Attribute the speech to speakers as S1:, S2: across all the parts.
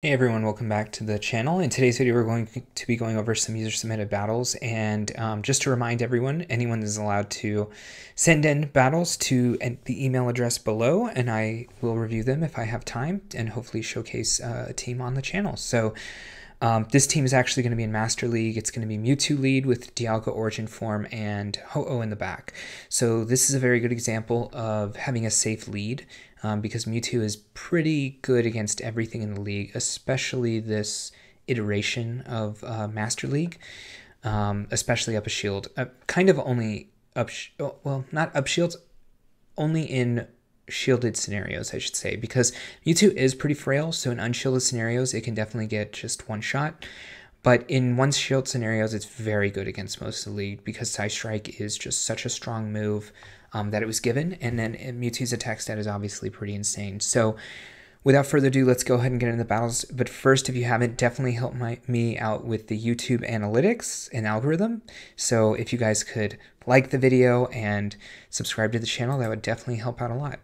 S1: Hey everyone, welcome back to the channel. In today's video, we're going to be going over some user-submitted battles, and just to remind everyone, anyone is allowed to send in battles to the email address below, and I will review them if I have time, and hopefully showcase a team on the channel. So this team is actually going to be in Master League. It's going to be Mewtwo lead with Dialgo Origin form and Ho-Oh in the back. So this is a very good example of having a safe lead. Because Mewtwo is pretty good against everything in the league, especially this iteration of Master League, especially up a shield. Kind of only up, well, not up shields, only in shielded scenarios, I should say, because Mewtwo is pretty frail, so in unshielded scenarios, it can definitely get just one shot. But in one shield scenarios, it's very good against most of the league because Psystrike is just such a strong move that it was given. And then Mewtwo's attack stat is obviously pretty insane. So without further ado, let's go ahead and get into the battles. But first, if you haven't, definitely help me out with the YouTube analytics and algorithm. So if you guys could like the video and subscribe to the channel, that would definitely help out a lot.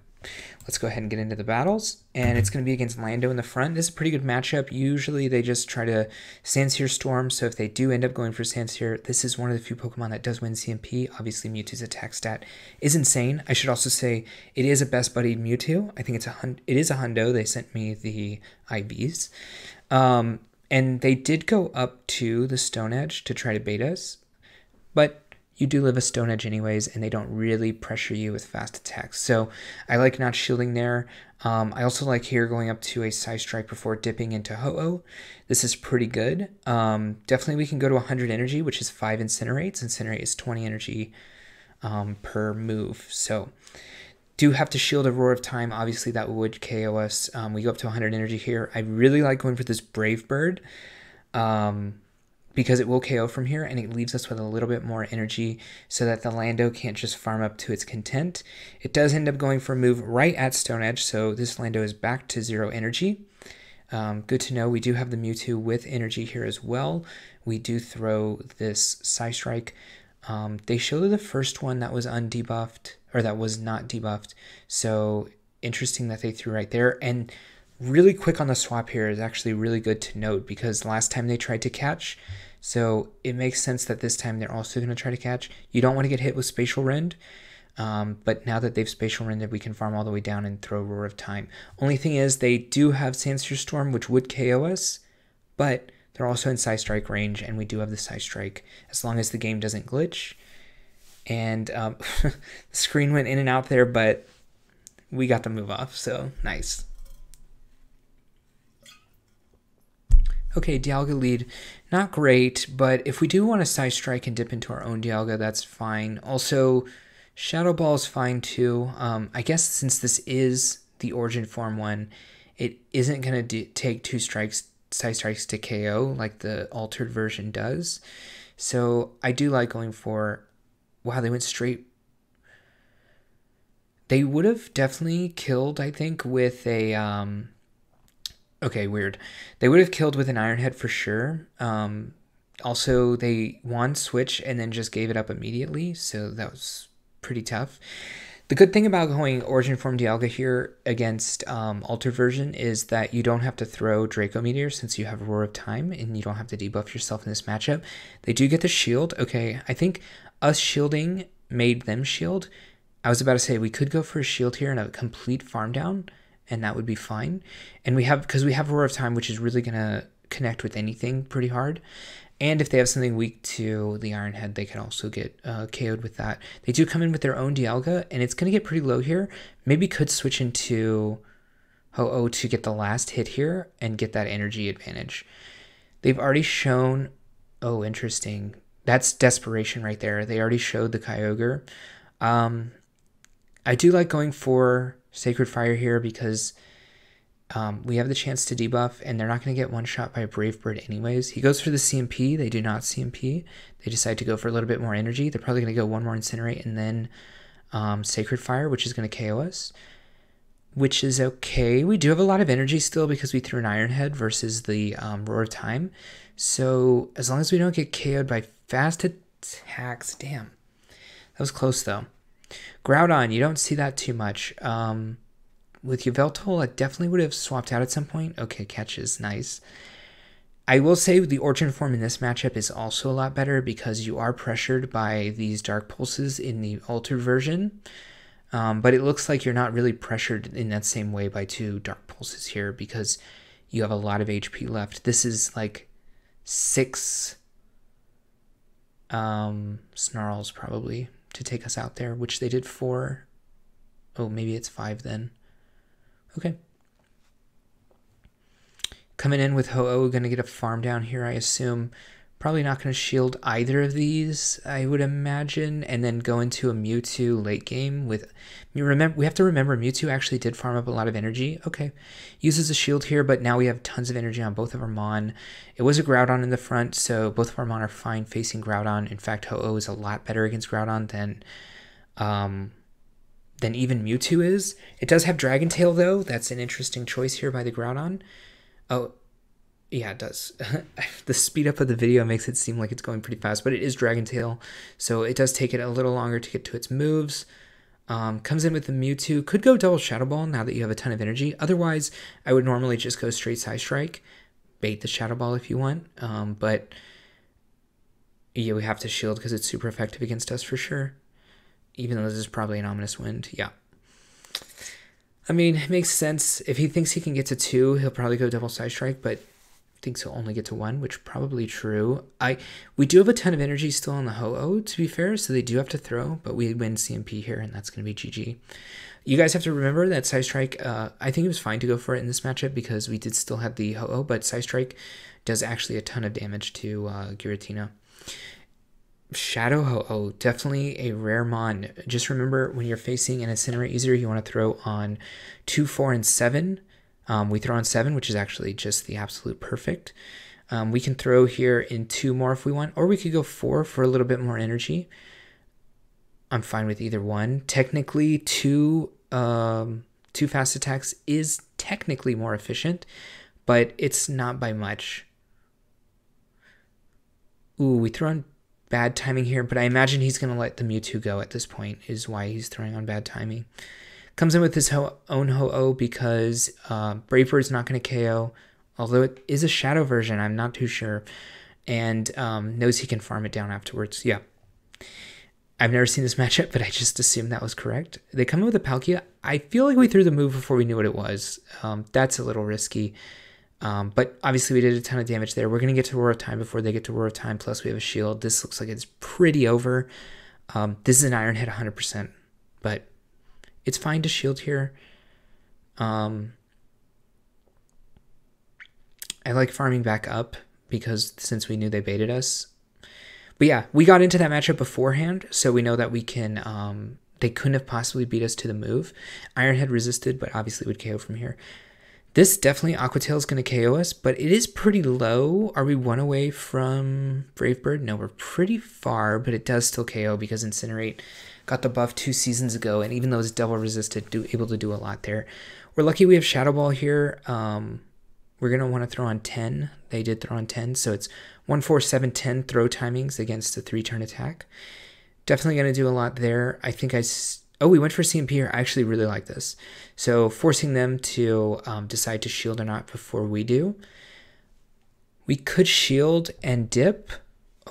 S1: Let's go ahead and get into the battles, and it's going to be against Lando in the front. This is a pretty good matchup. Usually they just try to Sandsear Storm, so if they do end up going for Sandsear, this is one of the few Pokemon that does win CMP. Obviously Mewtwo's attack stat is insane. I should also say it is a best buddied Mewtwo. I think it is a hundo. They sent me the IVs. And they did go up to the Stone Edge to try to bait us, but you do live a Stone Edge anyways, and they don't really pressure you with fast attacks. So I like not shielding there. I also like here going up to a Psystrike before dipping into Ho-Oh. This is pretty good. Definitely we can go to 100 energy, which is 5 Incinerates. Incinerate is 20 energy per move. So do have to shield a Roar of Time. Obviously that would KO us. We go up to 100 energy here. I really like going for this Brave Bird. Because it will KO from here, and it leaves us with a little bit more energy so that the Lando can't just farm up to its content. It does end up going for a move right at Stone Edge, so this Lando is back to 0 energy. Good to know. We do have the Mewtwo with energy here as well. We do throw this Psystrike. They showed the first one that was undebuffed, or that was not debuffed, so interesting that they threw right there. And really quick on the swap here is actually really good to note, because last time they tried to catch, so it makes sense that this time they're also going to try to catch. You don't want to get hit with Spatial Rend, but now that they've Spatial Rended, we can farm all the way down and throw Roar of Time. Only thing is, they do have Sandsear Storm, which would KO us, but they're also in Psystrike range, and we do have the Psystrike, as long as the game doesn't glitch. And the screen went in and out there, but we got the move off, so nice. Okay, Dialga lead, not great, but if we do want to Psystrike and dip into our own Dialga, that's fine. Also, Shadow Ball is fine too. I guess since this is the Origin Form one, it isn't going to take 2 Psystrikes to KO like the altered version does. So I do like going for... Wow, they went straight... They would have definitely killed, I think, with a... Okay, weird. They would have killed with an Iron Head for sure. Also, they won switch and then just gave it up immediately, so that was pretty tough. The good thing about going Origin Form Dialga here against Altered version is that you don't have to throw Draco Meteor since you have Roar of Time, and you don't have to debuff yourself in this matchup. They do get the shield. Okay, I think us shielding made them shield. I was about to say we could go for a shield here and a complete farm down, and that would be fine. And we have, because we have Roar of Time, which is really going to connect with anything pretty hard. And if they have something weak to the Iron Head, they can also get KO'd with that. They do come in with their own Dialga, and it's going to get pretty low here. Maybe could switch into Ho-Oh to get the last hit here and get that energy advantage. They've already shown... Oh, interesting. That's desperation right there. They already showed the Kyogre. I do like going for Sacred Fire here because we have the chance to debuff, and they're not going to get one shot by a Brave Bird anyways. He goes for the CMP. They do not CMP. They decide to go for a little bit more energy. They're probably going to go one more Incinerate and then Sacred Fire, which is going to KO us, which is okay. We do have a lot of energy still because we threw an Iron Head versus the Roar of Time. So as long as we don't get KO'd by fast attacks... Damn. That was close, though. Groudon, you don't see that too much. with Yveltal, I definitely would have swapped out at some point. Okay, catches, nice. I will say the Origin form in this matchup is also a lot better because you are pressured by these Dark Pulses in the altered version. But it looks like you're not really pressured in that same way by 2 Dark Pulses here because you have a lot of HP left. This is like 6 Snarls probably to take us out there, which they did 4. Oh, maybe it's 5 then. Okay. Coming in with Ho-Oh, going to get a farm down here, I assume. Probably not going to shield either of these, I would imagine. And then go into a Mewtwo late game with... We have to remember Mewtwo actually did farm up a lot of energy. Okay. Uses a shield here, but now we have tons of energy on both of our Mon. It was a Groudon in the front, so both of our Mon are fine facing Groudon. In fact, Ho-Oh is a lot better against Groudon than even Mewtwo is. It does have Dragon Tail, though. That's an interesting choice here by the Groudon. Oh, yeah, it does. The speed up of the video makes it seem like it's going pretty fast, but it is Dragon Tail, so it does take it a little longer to get to its moves. Comes in with the Mewtwo. Could go double Shadow Ball now that you have a ton of energy. Otherwise, I would normally just go straight Psystrike. Bait the Shadow Ball if you want. But yeah, we have to shield because it's super effective against us for sure. Even though this is probably an Ominous Wind. Yeah. I mean, it makes sense. If he thinks he can get to 2, he'll probably go double Psystrike, but thinks he'll only get to 1, which probably true. We do have a ton of energy still on the Ho-Oh, to be fair, so they do have to throw, but we win CMP here, and that's going to be GG. You guys have to remember that Psystrike, I think it was fine to go for it in this matchup because we did still have the Ho-Oh, but Psystrike does actually a ton of damage to Giratina. Shadow Ho-Oh, definitely a rare Mon. Just remember, when you're facing an Incinerate user, you want to throw on 2, 4, and 7. We throw on 7, which is actually just the absolute perfect. We can throw here in 2 more if we want, or we could go 4 for a little bit more energy. I'm fine with either one. Technically, 2 fast attacks is technically more efficient, but it's not by much. Ooh, we throw on bad timing here, but I imagine he's going to let the Mewtwo go at this point, is why he's throwing on bad timing. Comes in with his own Ho-Oh because Brave Bird's not going to KO, although it is a Shadow version, I'm not too sure, and knows he can farm it down afterwards. Yeah. I've never seen this matchup, but I just assumed that was correct. They come in with a Palkia. I feel like we threw the move before we knew what it was. That's a little risky. But obviously we did a ton of damage there. We're going to get to Roar of Time before they get to Roar of Time, plus we have a shield. This looks like it's pretty over. This is an Iron Head 100%, but it's fine to shield here. I like farming back up because since we knew they baited us. But yeah, we got into that matchup beforehand, so we know that we can... they couldn't have possibly beat us to the move. Iron Head resisted, but obviously would KO from here. This definitely Aqua Tail is going to KO us, but it is pretty low. Are we 1 away from Brave Bird? No, we're pretty far, but it does still KO because Incinerate got the buff 2 seasons ago, and even though it's double resisted, able to do a lot there. We're lucky we have Shadow Ball here. We're going to want to throw on 10. They did throw on 10, so it's 1, 4, 7, 10 throw timings against a 3-turn attack. Definitely going to do a lot there. I think Oh, we went for CMP here. I actually really like this. So forcing them to decide to shield or not before we do. We could shield and dip,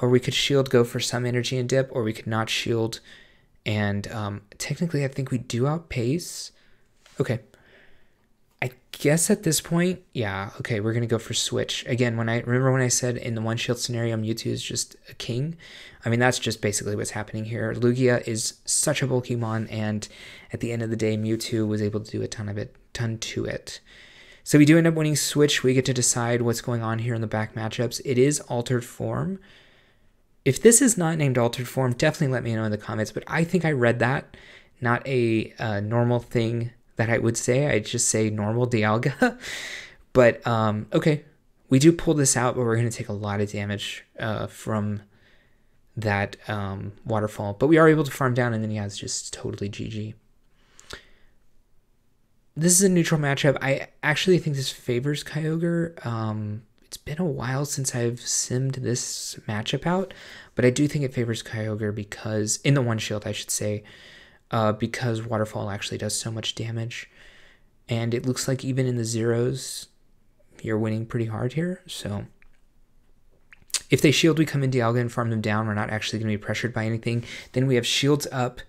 S1: or we could shield, go for some energy and dip, or we could not shield. And technically, I think we do outpace. Okay. I guess at this point, yeah, okay, we're going to go for switch. Again, remember when I said in the one shield scenario, Mewtwo is just a king? I mean, that's just basically what's happening here. Lugia is such a bulky mon, and at the end of the day, Mewtwo was able to do a ton to it. So we do end up winning switch. We get to decide what's going on here in the back matchups. It is altered form. If this is not named altered form, definitely let me know in the comments, but I think I read that, not a normal thing that I would say. I'd just say normal Dialga. But, okay. We do pull this out, but we're going to take a lot of damage from that waterfall. But we are able to farm down, and then yeah, it's just totally GG. This is a neutral matchup. I actually think this favors Kyogre. It's been a while since I've simmed this matchup out, but I do think it favors Kyogre because, in the one shield, I should say, because Waterfall actually does so much damage. And it looks like even in the zeros, you're winning pretty hard here. So if they shield, we come in Dialga and farm them down. We're not actually going to be pressured by anything. Then we have shields up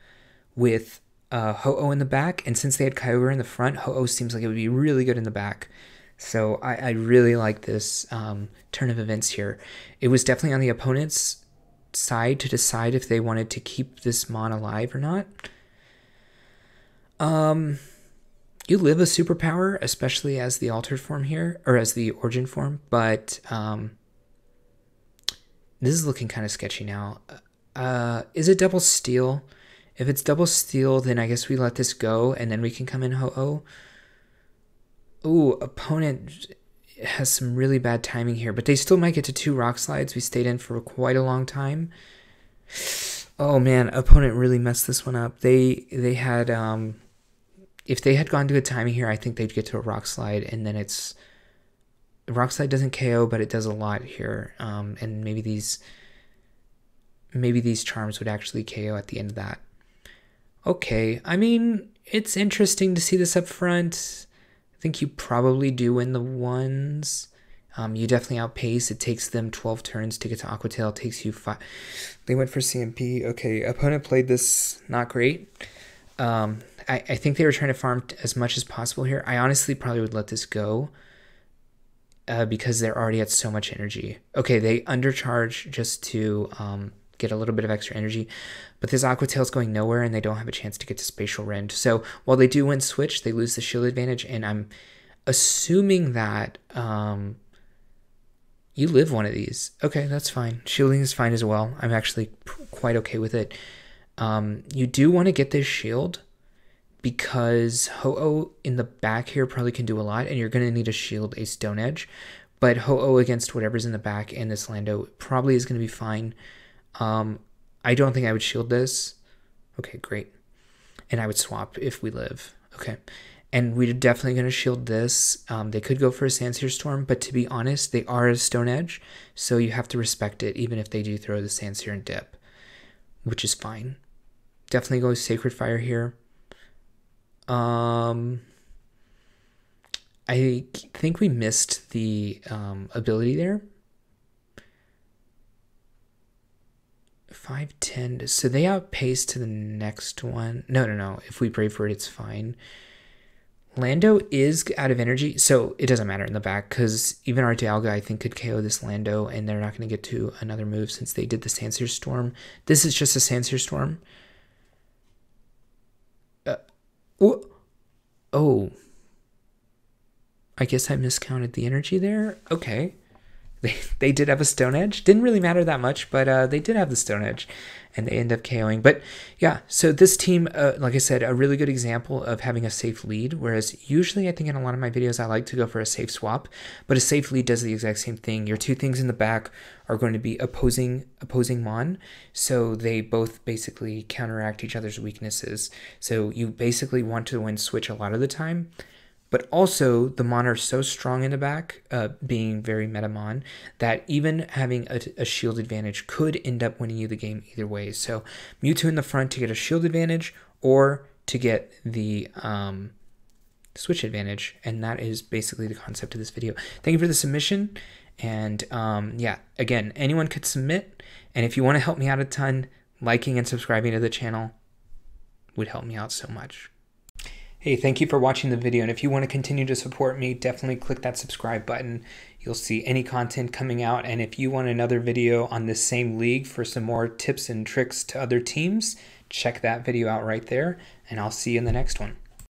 S1: with Ho-Oh in the back. And since they had Kyogre in the front, Ho-Oh seems like it would be really good in the back. So I really like this turn of events here. It was definitely on the opponent's side to decide if they wanted to keep this Mon alive or not. You live a superpower, especially as the altered form here, or as the origin form, but this is looking kind of sketchy now. Is it double steal? If it's double steal, then I guess we let this go, and then we can come in Ho-Oh. Ooh, opponent has some really bad timing here, but they still might get to 2 rock slides. We stayed in for quite a long time. Oh man, opponent really messed this one up. They had if they had gone to a timing here, I think they'd get to a rock slide, and then it's rock slide doesn't KO, but it does a lot here. And maybe these charms would actually KO at the end of that. Okay, I mean, it's interesting to see this up front. I think you probably do win the ones. You definitely outpace. It takes them 12 turns to get to Aqua Tail. It takes you 5. They went for CMP. Okay, opponent played this not great. I think they were trying to farm as much as possible here. I honestly probably would let this go because they're already at so much energy. Okay, they undercharge just to get a little bit of extra energy, but this Aqua Tail is going nowhere and they don't have a chance to get to Spatial Rend. So while they do win Switch, they lose the shield advantage, and I'm assuming that you live one of these. Okay, that's fine. Shielding is fine as well. I'm actually quite okay with it. You do want to get this shield because Ho-Oh in the back here probably can do a lot, and you're going to need to shield a Stone Edge. But Ho-Oh against whatever's in the back and this Lando probably is going to be fine. I don't think I would shield this. Okay, great. And I would swap if we live. Okay. And we're definitely going to shield this. They could go for a Sandsear Storm, but to be honest, they are a Stone Edge, so you have to respect it even if they do throw the Sandsear and dip, which is fine. Definitely go Sacred Fire here. I think we missed the ability there. 5-10. So they outpace to the next one. No. If we Brave Bird, it's fine. Lando is out of energy, so it doesn't matter in the back because even our Dialga, I think, could KO this Lando, and they're not going to get to another move since they did the Sandsear Storm. This is just a Sandsear Storm. Oh. I guess I miscounted the energy there. Okay. They did have a Stone Edge. Didn't really matter that much, but they did have the Stone Edge, and they end up KOing. But yeah, so this team, like I said, a really good example of having a safe lead, whereas usually I think in a lot of my videos I like to go for a safe swap, but a safe lead does the exact same thing. Your 2 things in the back are going to be opposing Mon, so they both basically counteract each other's weaknesses. So you basically want to win Switch a lot of the time. But also, the Mon are so strong in the back, being very meta Mon, that even having a shield advantage could end up winning you the game either way. So Mewtwo in the front to get a shield advantage or to get the Switch advantage. And that is basically the concept of this video. Thank you for the submission. And yeah, again, anyone could submit. And if you want to help me out a ton, liking and subscribing to the channel would help me out so much. Hey, thank you for watching the video, and if you want to continue to support me, definitely click that subscribe button. You'll see any content coming out, and if you want another video on this same league for some more tips and tricks to other teams, check that video out right there, and I'll see you in the next one.